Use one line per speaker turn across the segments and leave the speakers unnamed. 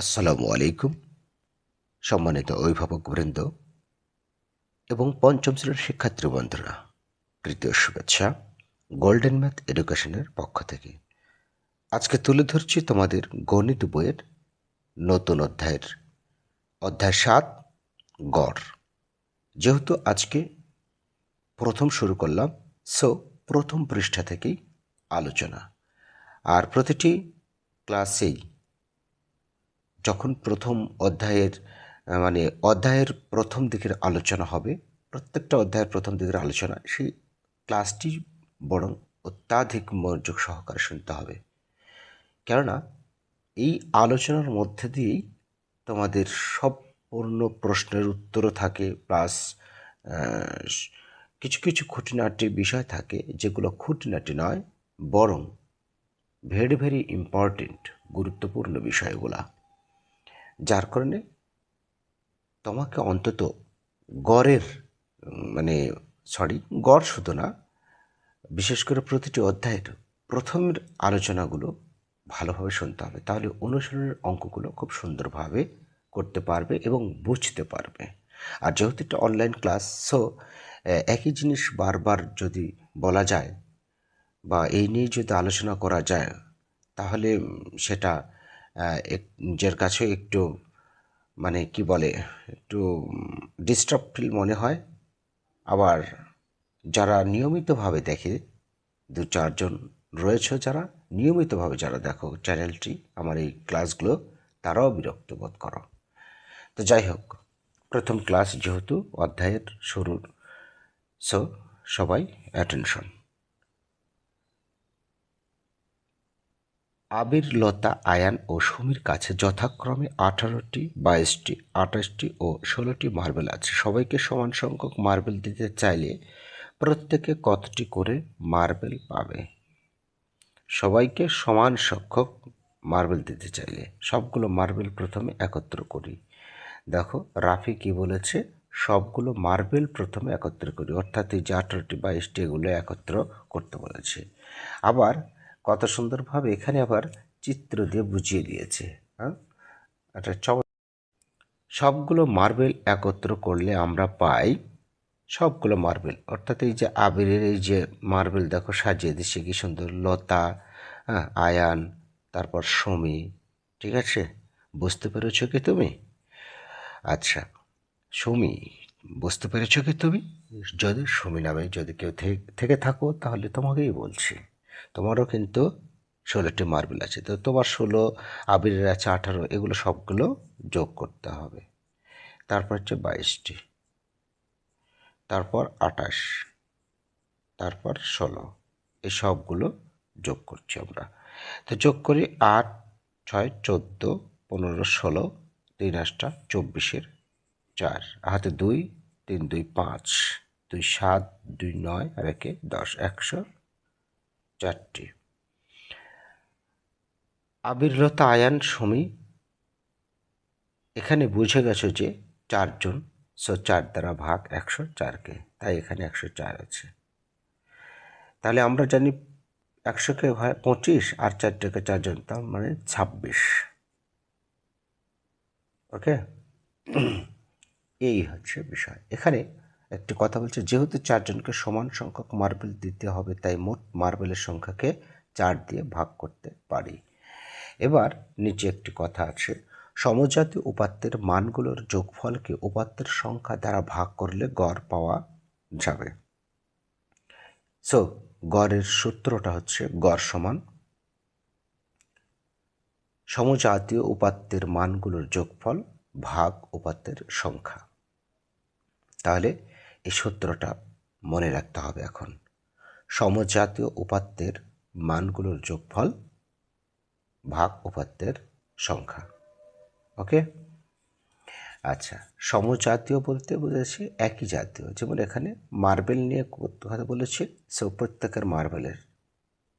আসসালামু আলাইকুম। সম্মানিত অভিভাবকবৃন্দ এবং পঞ্চম শ্রেণীর শিক্ষার্থী বন্ধুরা, তৃতীয় শুভেচ্ছা গোল্ডেন ম্যাথ এডুকেশনের পক্ষ থেকে। আজকে তুলে ধরছি তোমাদের গণিত বইয়ের নতুন অধ্যায় 7 গড়। যেহেতু আজকে প্রথম শুরু করলাম, সো প্রথম পৃষ্ঠা থেকেই আলোচনা। আর প্রতিটি ক্লাসেই যখন প্রথম অধ্যায়ের প্রথম দিকের আলোচনা হবে, প্রত্যেকটা অধ্যায়ের প্রথম দিকের আলোচনা, সেই ক্লাসটি বরং অত্যাধিক মনোযোগ সহকারে শুনতে হবে। কেননা এই আলোচনার মধ্যে দিয়েই তোমাদের সম্পূর্ণ প্রশ্নের উত্তরও থাকে, প্লাস কিছু কিছু খুঁটিনাটি বিষয় থাকে যেগুলো খুঁটিনাটি নয়, বরং ভেরি ভেরি ইম্পর্টেন্ট, গুরুত্বপূর্ণ বিষয়গুলা। যার কারণে তোমাকে অন্তত গড়ের গড় শুধু না, বিশেষ করে প্রতিটি অধ্যায়ের প্রথমের আলোচনাগুলো ভালোভাবে শুনতে হবে। তাহলে অনুশীলনের অঙ্কগুলো খুব সুন্দরভাবে করতে পারবে এবং বুঝতে পারবে। আর যেহেতু এটা অনলাইন ক্লাস, সো একই জিনিস বারবার যদি বলা যায় বা এই নিয়ে যদি আলোচনা করা যায়, তাহলে সেটা নিজের কাছে একটু একটু ডিস্টার্ব ফিল মনে হয়। আবার যারা নিয়মিতভাবে দেখে, 2-4 জন রয়েছে যারা নিয়মিতভাবে যারা দেখো চ্যানেলটি, আমার এই ক্লাসগুলো, তারাও বিরক্ত বোধ করো। তো যাই হোক, প্রথম ক্লাস যেহেতু অধ্যায়ের শুরুর, সো সবাই অ্যাটেনশন। আবির, লতা, আয়ান ও সুমির কাছে যথাক্রমে 18টি, 22টি, 28টি ও 16টি মার্বেল আছে। সবাইকে সমান সংখ্যক মার্বেল দিতে চাইলে প্রত্যেকে কতটি করে মার্বেল পাবে? সবাইকে সমান সংখ্যক মার্বেল দিতে চাইলে সবগুলো মার্বেল প্রথমে একত্র করি। দেখো রাফি কি বলেছে, সবগুলো মার্বেল প্রথমে একত্র করি, অর্থাৎ এই যে 18টি 22টি এগুলো একত্র করতে বলেছে। আবার কত সুন্দরভাবে এখানে আবার চিত্র দিয়ে বুঝিয়ে দিয়েছে। হ্যাঁ, এটা সবগুলো মার্বেল একত্র করলে আমরা পাই, সবগুলো মার্বেল অর্থাৎ এই যে আবিরের এই যে মার্বেল দেখো সাজিয়ে দিচ্ছে কি সুন্দর, লতা, হ্যাঁ, আয়ান, তারপর সুমি। ঠিক আছে, বুঝতে পেরেছো কি তুমি? আচ্ছা, সুমি, বুঝতে পেরেছো কি তুমি? যদি সুমি নামে যদি কেউ থেকে থাকো, তাহলে তোমাকেই বলছি, তোমারও কিন্তু 16টি মার্বেল আছে। তো তোমার 16, আবিরের আছে 18, এগুলো সবগুলো যোগ করতে হবে। তারপর হচ্ছে 22টি, তারপর 28, তারপর 16, এই সবগুলো যোগ করছি আমরা। তো যোগ করি 8, 6, 14, 15, 16, 3 8 24, 4 হাতে 2, 3 2 5, 2 7, 2 9 আর 1 10, 104টি। আবির্লতা, আয়ান, সুমি, এখানে বুঝে গেছো যে 4 জন, সো 4 দ্বারা ভাগ 104কে, তাই এখানে 104 আছে। তাহলে আমরা জানি 100কে হয় 25 আর 4টাকে 4 জন, তার মানে 26। ওকে, এই হচ্ছে বিষয়। এখানে একটি কথা বলছে, যেহেতু 4 জনকে সমান সংখ্যক মার্বেল দিতে হবে, তাই মোট মার্বেলের সংখ্যাকে 4 দিয়ে ভাগ করতে পারি। এবার নিচে একটি কথা আছে, সমজাতীয় উপাত্তের মানগুলোর যোগফলকে উপাত্তের সংখ্যা দ্বারা ভাগ করলে গড় পাওয়া যাবে। সো গড়ের সূত্রটা হচ্ছে গড় সমান সমজাতীয় উপাত্তের মানগুলোর যোগফল ভাগ উপাত্তের সংখ্যা। তাহলে এই সূত্রটা মনে রাখতে হবে। এখন সমজাতীয় উপাত্তের মানগুলোর যোগফল ভাগ উপাত্তের সংখ্যা। ওকে, আচ্ছা, সমজাতীয় বলতে বুঝেছি একই জাতীয়, যেমন এখানে মার্বেল নিয়ে কথা বলেছি, সো প্রত্যেকের মার্বেলের।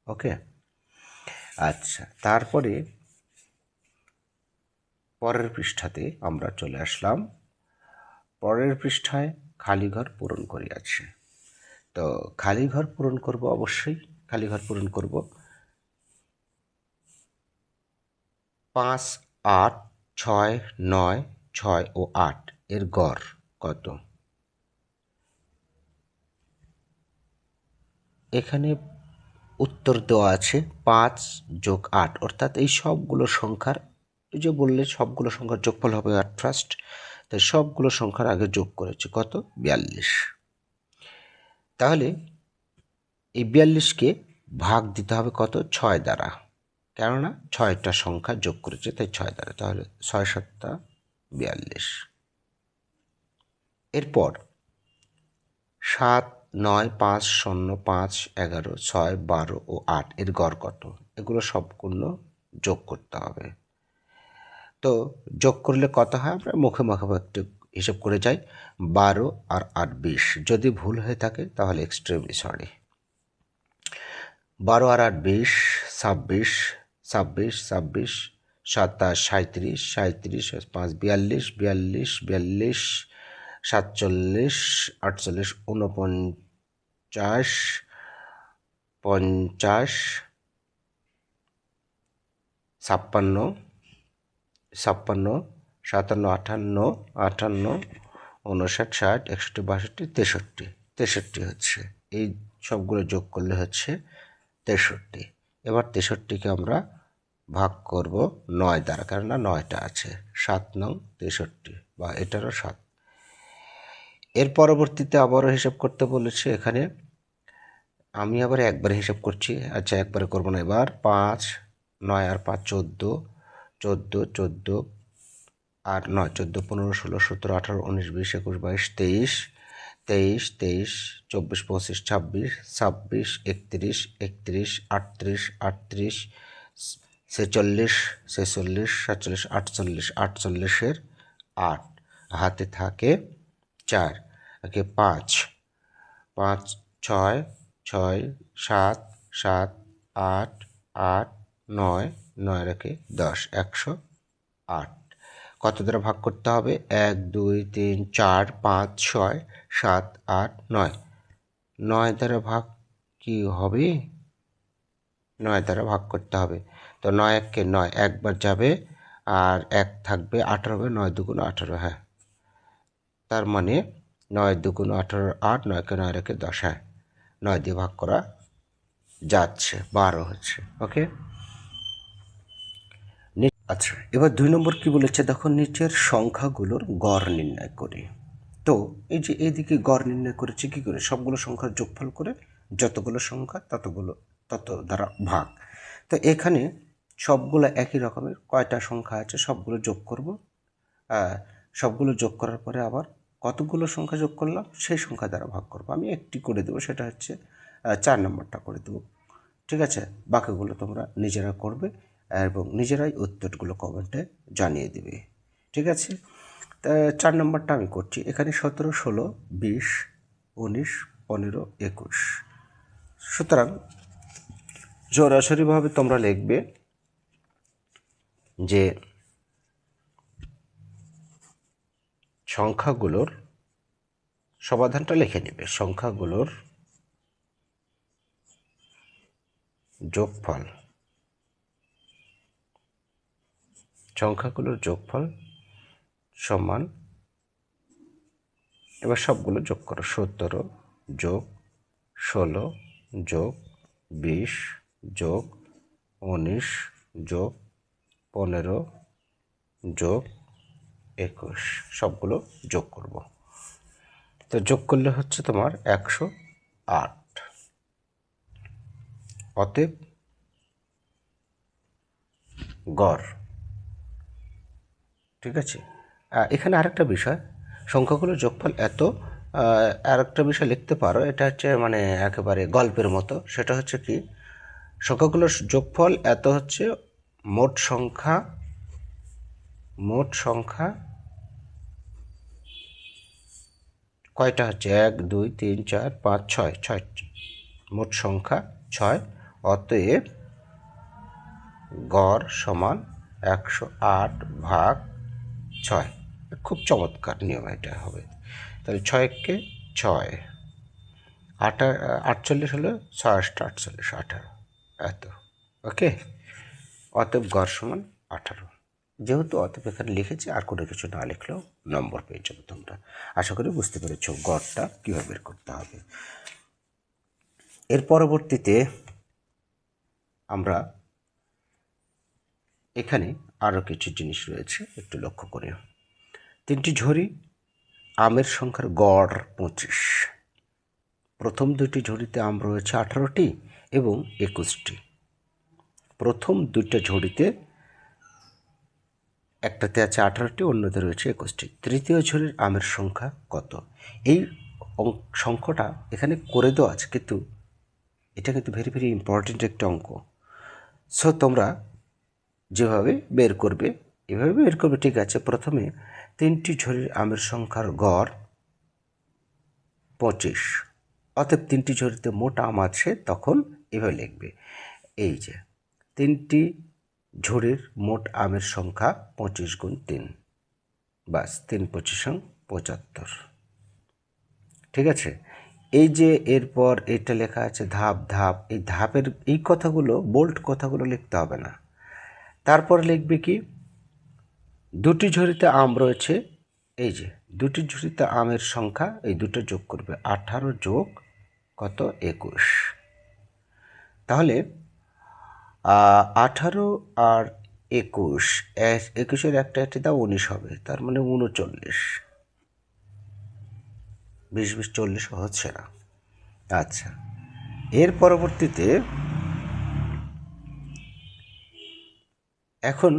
ওকে, আচ্ছা, তারপরে পরের পৃষ্ঠাতে আমরা চলে আসলাম। পরের পৃষ্ঠায় খালি ঘর পূরণ করি আছে। তো খালি ঘর পূরণ করব, অবশ্যই খালি ঘর পূরণ করব। 5, 8, 6, 9, 6 ও 8 এর গড় কত? এখানে উত্তর দেওয়া আছে 5 যোগ 8, অর্থাৎ এই সবগুলো সংখ্যার, এই যে বললে সবগুলো সংখ্যার যোগফল হবে 8 ফার্স্ট, তাই সবগুলো সংখ্যার আগে যোগ করেছে কত? 42। তাহলে এই 42কে ভাগ দিতে হবে কত? 6 দ্বারা, কেননা 6টা সংখ্যা যোগ করেছে তাই 6 দ্বারা, তাহলে 6 7 42। এরপর 7, 9, 5, 0, 5, 11, 6, 12 ও 8 এর গড় কত? এগুলো সবগুলো যোগ করতে হবে। তো যোগ করলে কত হয় আমরা মুখে মুখে একটু হিসাব করে যাই। 12 আর 8 20। যদি ভুল হয়ে থাকে তাহলে এক্সট্রিমলি সরি। 12 আর 8 20, 26, 26, 26, 27, 37, 37, 5 42, 42, 42, 47, 48, 49, 50, 56, 56, 57, 58, 58, 59, 60, 61, 62, 63 হচ্ছে। এই সবগুলো যোগ করলে হচ্ছে 63। এবার 63কে আমরা ভাগ করব 9 দ্বারা, কেননা 9টা আছে। 7 9 63, বা এটারও 7। এর পরবর্তীতে আবারও হিসাব করতে বলেছে এখানে। আমি আবার একবারে হিসাব করছি, আচ্ছা একবারে করবো না এবার। 5, 9 আর 5 14, 14, 14 আর 9 14, 15, 16, 17, 18, 19, 20, 21, 22, 23, 23, 23, 24, 25, 26, 26, 31, 31, 38, 38, 46, 46, 47, 48, 48-এর 8, হাতে থাকে 4, একে 5, 5, 6, 6, 7, 7, 8, 8, 9, 9 রেখে 10, 108। কত দ্বারা ভাগ করতে হবে? 1, 2, 3, 4, 5, 6, 7, 8, 9। 9 দ্বারা ভাগ কি হবে? 9 দ্বারা ভাগ করতে হবে। তো 9 1-কে 9 একবার যাবে, আর 1 থাকবে, 18 হবে। 9 2 18, হ্যাঁ। তার মানে 9 2 18, 8, 9-কে 9 রেখে 10, হ্যাঁ। 9 দিয়ে ভাগ করা যাচ্ছে, 12 হচ্ছে। ওকে, আচ্ছা এবার 2 নম্বর কি বলেছে দেখো, নিচের সংখ্যাগুলোর গড় নির্ণয় করি। তো এই যে এইদিকে গড় নির্ণয় করেছে কি করে? সবগুলো সংখ্যার যোগফল করে যতগুলো সংখ্যা তত দ্বারা ভাগ। তো এখানে সবগুলো একই রকমের কয়টা সংখ্যা আছে সবগুলো যোগ করব। সবগুলো যোগ করার পরে আবার কতগুলো সংখ্যা যোগ করলাম সেই সংখ্যা দ্বারা ভাগ করব। আমি একটি করে দেবো, সেটা হচ্ছে 4 নম্বরটা করে দেবো। ঠিক আছে, বাকিগুলো তোমরা নিজেরা করবে এবং নিজেরাই উত্তরগুলো কমেন্টে জানিয়ে দিবে। ঠিক আছে, তা 4 নম্বরটা আমি করছি। এখানে 17, 16, 20, 19, 15, 21। সুতরাং সরাসরিভাবে তোমরা লিখবে যে সংখ্যাগুলোর সমাধানটা লিখে নেবে। সংখ্যাগুলোর যোগফল, সমান, এবার সবগুলো যোগ করো। 17 যোগ 16 যোগ 20 যোগ 19 যোগ 15 যোগ 21, সবগুলো যোগ করব। তো যোগ করলে হচ্ছে তোমার 108। অতএব গড়, ঠিক আছে। এখানে আরেকটা বিষয়, সংখ্যাগুলোর যোগফল এত, আরেকটা বিষয় লিখতে পারো, এটা হচ্ছে মানে একেবারে গল্পের মতো। সেটা হচ্ছে কি, সংখ্যাগুলোর যোগফল এত হচ্ছে মোট সংখ্যা কয়টা হচ্ছে? 1 2 3 4 5 6, 6, মোট সংখ্যা 6। অতএব গড় সমান 108 ভাগ 6। খুব চমৎকার নিয়ম এটা হবে। তাহলে 6-কে 6, 48 হলো 6 8 48, 18, এত। ওকে, অতএব গড় সমান 18। যেহেতু অতএব এখানে লিখেছি, আর কোনো কিছু না লিখলেও নম্বর পেয়ে যাবে তোমরা। আশা করি বুঝতে পেরেছো গড়টা কীভাবে বের করতে হবে। এর পরবর্তীতে আমরা এখানে আরও কিছু জিনিস রয়েছে, একটু লক্ষ্য করি। 3টি ঝুড়ি আমের সংখ্যার গড় 25। প্রথম 2টি ঝুড়িতে আম রয়েছে 18টি এবং 21টি। প্রথম 2টা ঝুড়িতে একটাতে আছে 18টি, অন্যতে রয়েছে 21টি। তৃতীয় ঝুড়ির আমের সংখ্যা কত? এই সংখ্যাটা এখানে করে দেওয়া আছে, কিন্তু এটা কিন্তু ভেরি ভেরি ইম্পর্টেন্ট একটা অঙ্ক। সো তোমরা যেভাবে বের করবে এভাবে বের করবে, ঠিক আছে। প্রথমে 3টি ঝুড়ির আমের সংখ্যার গড় 25, অতএব 3টি ঝুড়িতে মোট আম আছে, তখন এভাবে লিখবে, এই যে 3টি ঝুড়ির মোট আমের সংখ্যা 25 গুণ 3, বাস 3 25 75। ঠিক আছে। এই যে এরপর এটা লেখা আছে ধাপ ধাপ, এই ধাপের এই কথাগুলো বোল্ড কথাগুলো লিখতে হবে না। তারপর লিখবে কি, 2টি ঝুড়িতে আম রয়েছে, এই যে 2টি ঝুড়িতে আমের সংখ্যা, এই দুটো যোগ করবে, 18 যোগ কত 21। তাহলে 18 আর 21, 21-এর একটা দাও 19 হবে, তার মানে 39। 20 40 হচ্ছে না। আচ্ছা, এর পরবর্তীতে এখন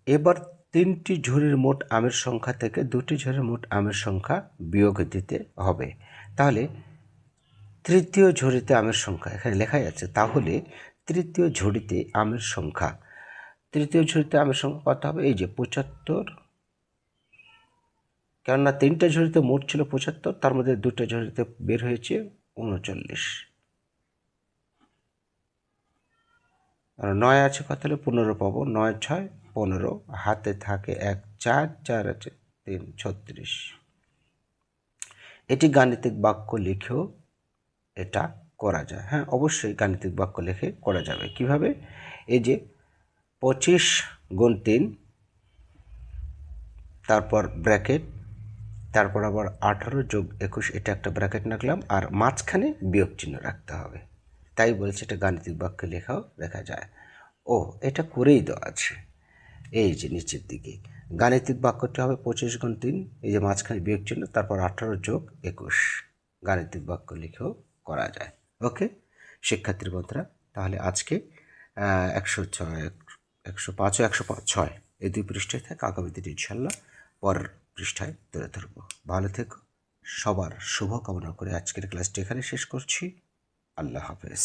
এবার 3টি ঝুড়ির মোট আমের সংখ্যা থেকে 2টি ঝুড়ির মোট আমের সংখ্যা বিয়োগ দিতে হবে। তাহলে তৃতীয় ঝুড়িতে আমের সংখ্যা এখানে লেখা যাচ্ছে, তাহলে তৃতীয় ঝুড়িতে আমের সংখ্যা, তৃতীয় ঝুড়িতে আমের সংখ্যা কত হবে? এই যে 75, কেননা 3টা ঝুড়িতে মোট ছিল 75, তার মধ্যে 2টা ঝুড়িতে বের হয়েছে 39। আর 9 আছে কত হলে 15 পাবো, 9 6 15, হাতে থাকে 1 4, 4 আছে 3 36। এটি গাণিতিক বাক্য লিখেও এটা করা যায়। হ্যাঁ, অবশ্যই গাণিতিক বাক্য লিখে করা যাবে। কিভাবে? এই যে 25 গুণ 3, তারপর ব্র্যাকেট, তারপর আবার 18 যোগ 21, এটা একটা ব্র্যাকেট রাখলাম, আর মাঝখানে বিয়োগ চিহ্ন রাখতে হবে। তাই বলছে এটা গাণিতিক বাক্যে লেখাও লেখা যায়। ও, এটা করেই দেওয়া আছে, এই যে নিচের দিকে। গাণিতিক বাক্যটি হবে 25 গুণ 3, এই যে মাঝখানে বিয়োগ চিহ্ন, তারপর 18 যোগ 21। গাণিতিক বাক্য লিখেও করা যায়। ওকে শিক্ষার্থী বন্ধুরা, তাহলে আজকে 106, 105 ও 106 এই 2 পৃষ্ঠায় থাকে, আগামী দিন ইনশাল্লাহ পরের পৃষ্ঠায় তুলে ধরবো। ভালো থেকো, সবার শুভ কামনা করে আজকের ক্লাসটি এখানে শেষ করছি। আল্লাহ হাফেজ।